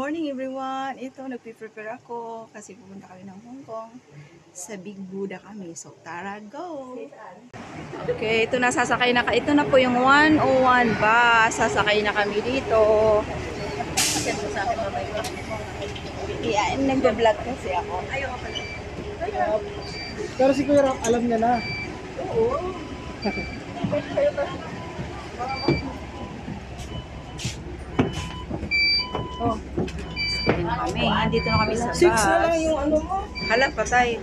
morning everyone! Ito, nagpe-prepare ako kasi pupunta kami ng Hong Kong. Sa Big Buddha kami. So, tara, go! Okay, ito na ito na po yung 101 bus. Sasakay na kami dito. Yeah, nag-vlog kasi ako. Ayaw ka pala. Pero si Kuya Rock, alam niya na. Oo. Oh. Kami. Andito na kami sa bus. 6 na lang yung ano mo. Hala, patay.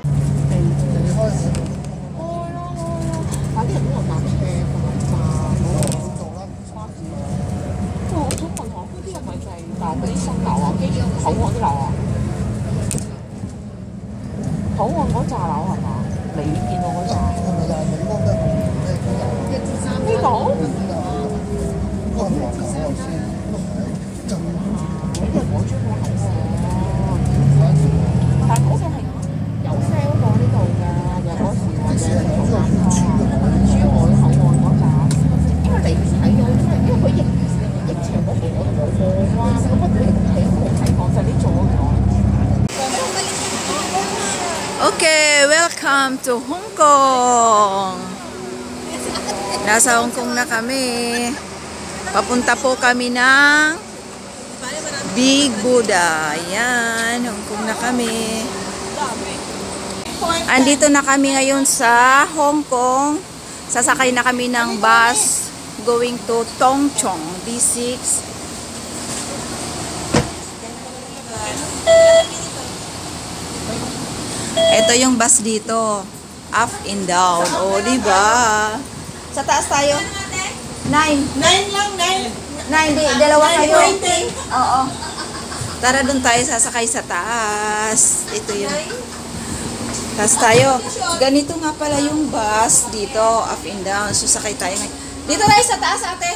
Okay, welcome to Hong Kong. Nasa Hong Kong na kami. Papunta po kami ng Big Buddha. Ayan, Hong Kong na kami. Andito na kami ngayon sa Hong Kong. Sasakay na kami ng bus going to Tung Chung, D6. Ito yung bus dito. Up and down. O, diba? Sa taas tayo. 9. 9 lang, 9. 9, dalawa kayo. Oo. Tara dun tayo sasakay sa taas. Ito yun. Taas tayo. Ganito nga pala yung bus dito. Up and down. Susakay tayo. Dito tayo sa taas, ate.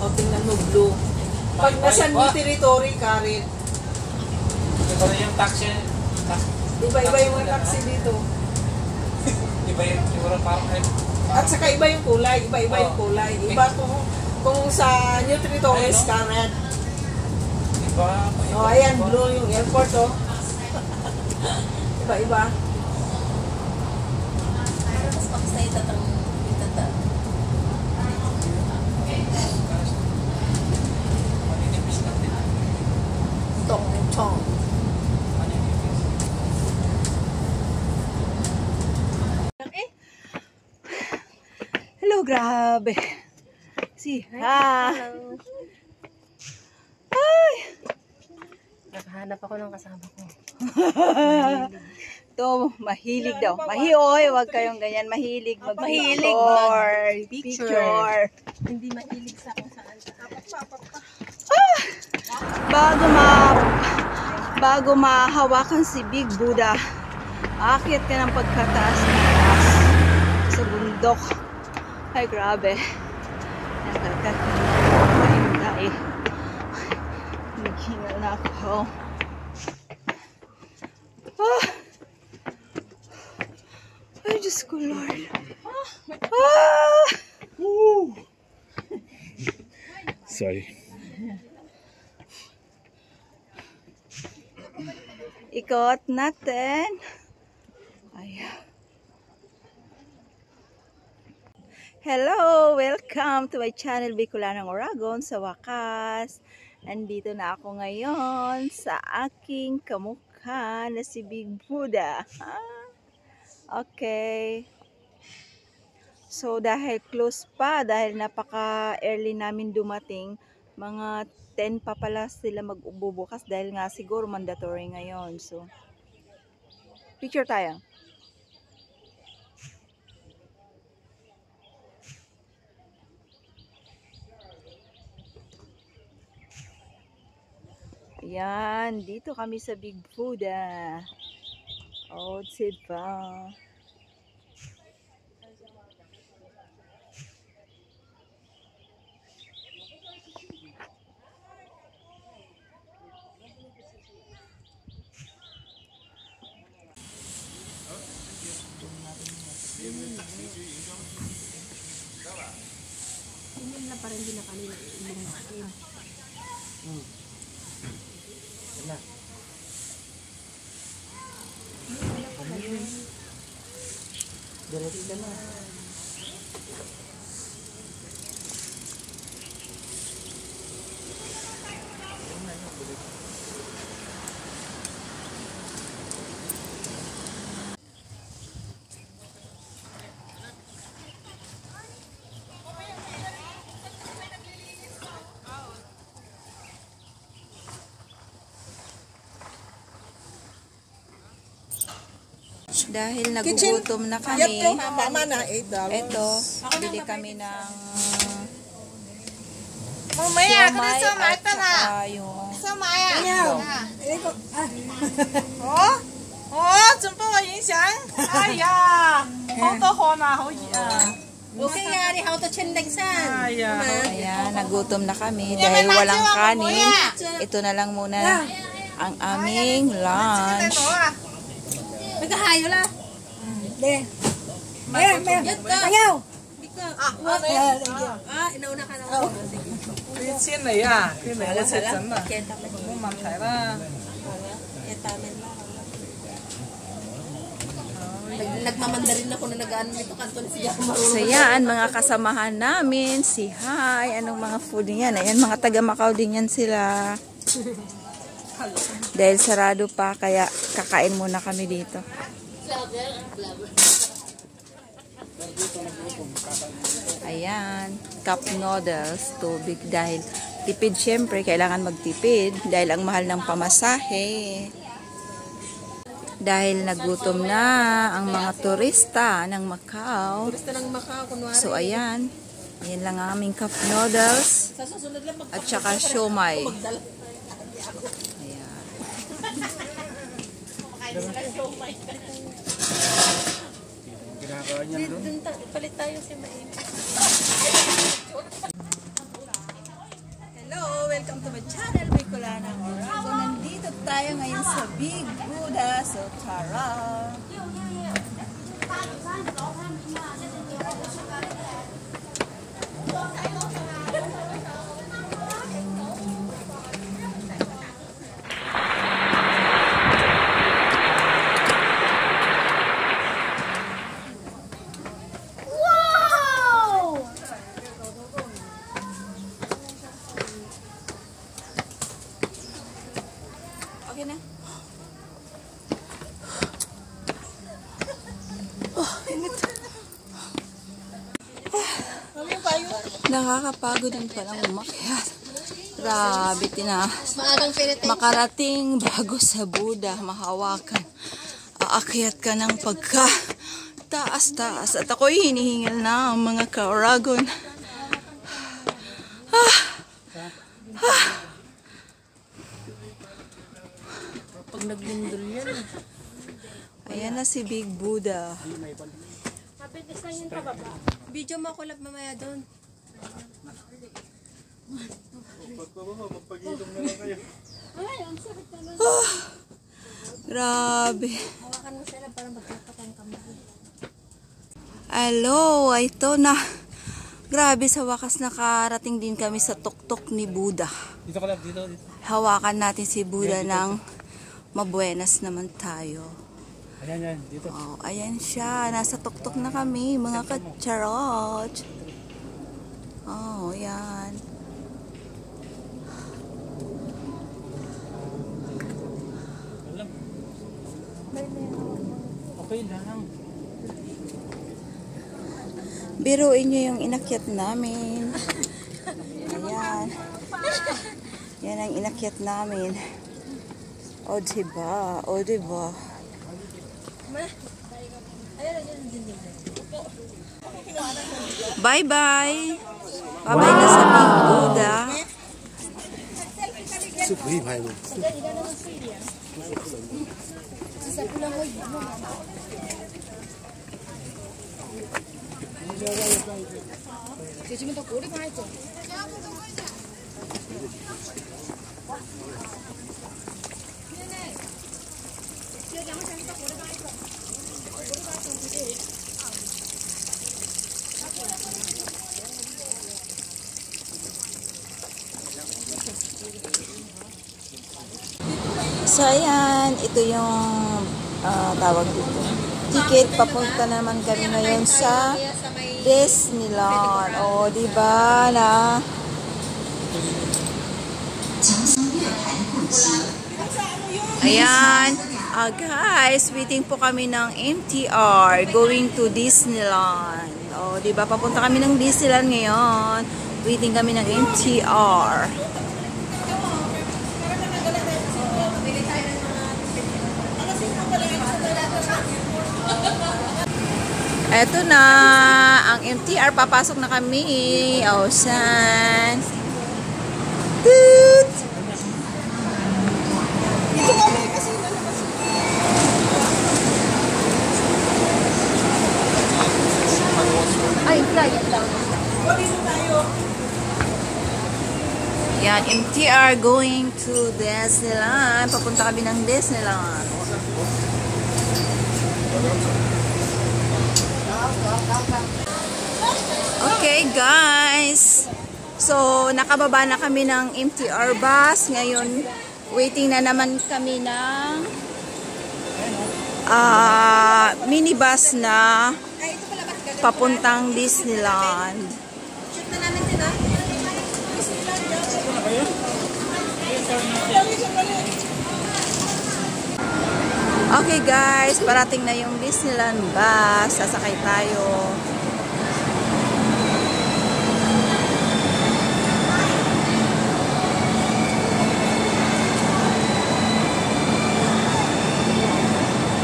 O, tingnan mo, blue. Pag nasa new territory, Karen. Ito yung taxi. Iba-iba yung mga taxi dito. Iba yung parang At saka iba yung kulay. Iba-iba yung kulay. Iba kung sa new territory is Karen. Iba. O, ayan, blue yung airport, o. Iba-iba. Tung Chung. Hello, grabe. Si, ha. Ay. Nakahanap ako ng kasama ko. Ito, mahilig daw. Oy, wag kayong ganyan. Mahilig mag-picture. Hindi mahilig sa kung saan. Bago mahawakan si Big Buddha, aakyat ka ng pagkataas sa bundok. Ay, grabe. Nakakahinga eh. Naghinga na ako. Ay, Diyos ko, Lord. Sorry. Ikot natin. Ay. Hello! Welcome to my channel, Bicolanang Oragon. Sa wakas, andito na ako ngayon sa aking kamukha na si Big Buddha. Okay. So, dahil close pa, dahil napaka-early namin dumating, mga 10 pa pala sila mag-ububukas dahil nga siguro mandatory ngayon. So, picture tayo. Ayan, dito kami sa Big Buddha. Oh, diba? na parang hindi na kanina ilong natin. Na. Diretso ka na. Dahil nagugutom na kami, Mama na $8. eto, bili kami ng Mamaya, siomay at saka yung Okay, yari, how to chendagsan. ayan, nagutom na kami dahil walang kanin. Ito na lang muna ang aming lunch. Nagkahayo la. Ayaw! Inauna ka na. Nagmamandarin ako na nag-ano nito kanton siya. So yan, mga kasamahan namin, si Hi, anong mga food yan? Ayan, mga taga Macau din yan sila. Dahil sarado pa, kaya kakain muna kami dito. Ayan, cup noodles, tubig dahil tipid syempre, kailangan magtipid dahil ang mahal ng pamasahe. Dahil nagutom na ang mga turista ng Macau. Turista ng Macau, kunwari. So ayan, yan lang ang aming cup noodles Sa susunod lang at saka siomay. Ayan. Ginagawa niya doon. palit tayo si Main. Hello, welcome to my channel, Bicolana Orago. Nandito tayo ngayon sa Big Buddha, so tara! Okay na? Nakakapagod din palang umakyat. Grabe, Maagang pinit. makarating bago sa Buddha, mahawakan. Aakyat ka ng pagka taas-taas. At ako'y hinihingal na ang mga kauragon. Pag naglindol yan. Ayan na si Big Buddha. Video mo ako lang mamaya doon. Grabe. Hawakan mo sila para magkapat ang kamay. Hello, ito na. Grabe, sa wakas nakarating din kami sa tuktok ni Buddha. Dito ka lang, dito. Hawakan natin si Buddha ng mabuenas naman tayo. Ayan, yan, dito. Oh, ayan siya. Nasa tuktok na kami, mga kacharot. Oh, yan. Alam. Okay lang. Biruin nyo yung inakyat namin. Ayan. Yan ang inakyat namin. O, diba? O, diba? Bye-bye! Bye-bye na sa Big Buddha. So, ayan. Ito yung tawag dito. Ticket. Papunta naman kami ngayon sa Disneyland. O, diba na? Ayan. Guys, waiting po kami ng MTR going to Disneyland. O, diba? Papunta kami ng Disneyland ngayon. Waiting kami ng MTR. Eto na, ang MTR, papasok na kami. O, san? Toot! Dito kami kasi lalabas. Ay, flight lang. Dito tayo. Yan, MTR going to Disneyland. Papunta kami ng Disneyland. Okay, guys. So, nakababa na kami ng MTR bus. Ngayon, waiting na naman kami ng minibus na papuntang Disneyland. Shoot na namin din ah. Okay, guys. Parating na yung Disneyland bus. Sasakay tayo.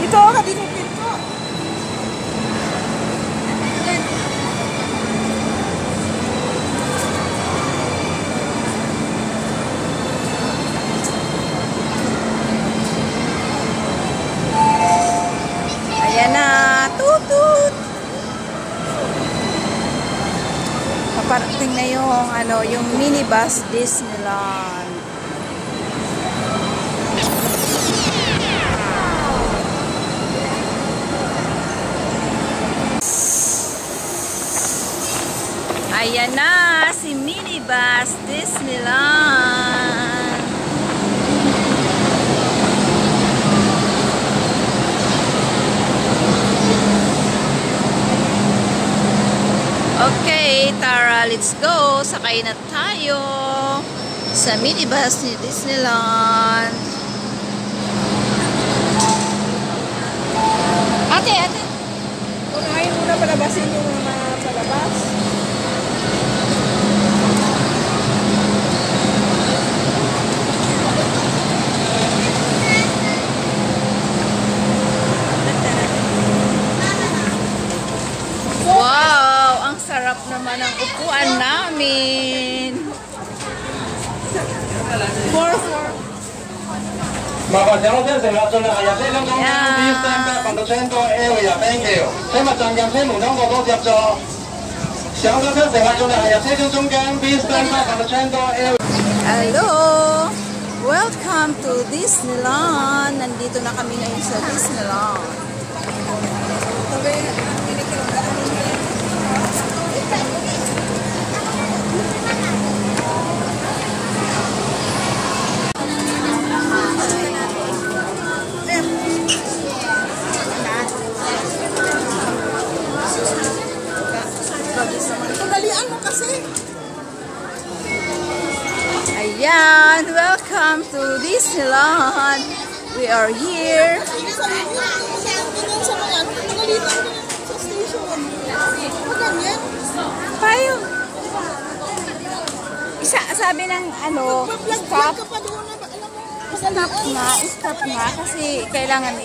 Dito, kadinupin ko. Ayan na. Tutut! Paparating na yung minibus Disneyland. Ayan na si minibus Disneyland. Okay, Tara, let's go. Sakay na tayo sa minibus ni Disneyland. Ate. Unahin muna palabasin yung mga palabas. Wow, ang sarap naman ng upuan namin. 麻煩上車乘客進入入車中中間 B stand back from the center area. Thank you. 請勿站入車門通過多入座。上咗車乘客進入入車中中間 B stand back from the center area. Hello! Welcome to Disneyland. Nandito na kami ngayon sa Disneyland. Pagalian mo kasi. Ayan! Welcome to Disneyland. We are here. Ganyan sa mga ano, pagalitan ko sa station. Ganyan. Payo. Sabi ng Mag-vlog ka pa doon na, alam mo, stop nga kasi kailangan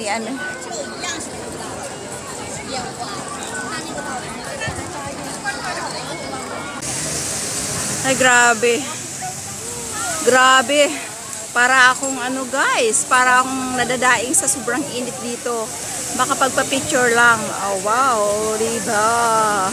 Ay, grabe. Grabe. Para akong guys, para akong nadadaing sa sobrang init dito. Baka pagpa-picture lang. Oh, wow, diba?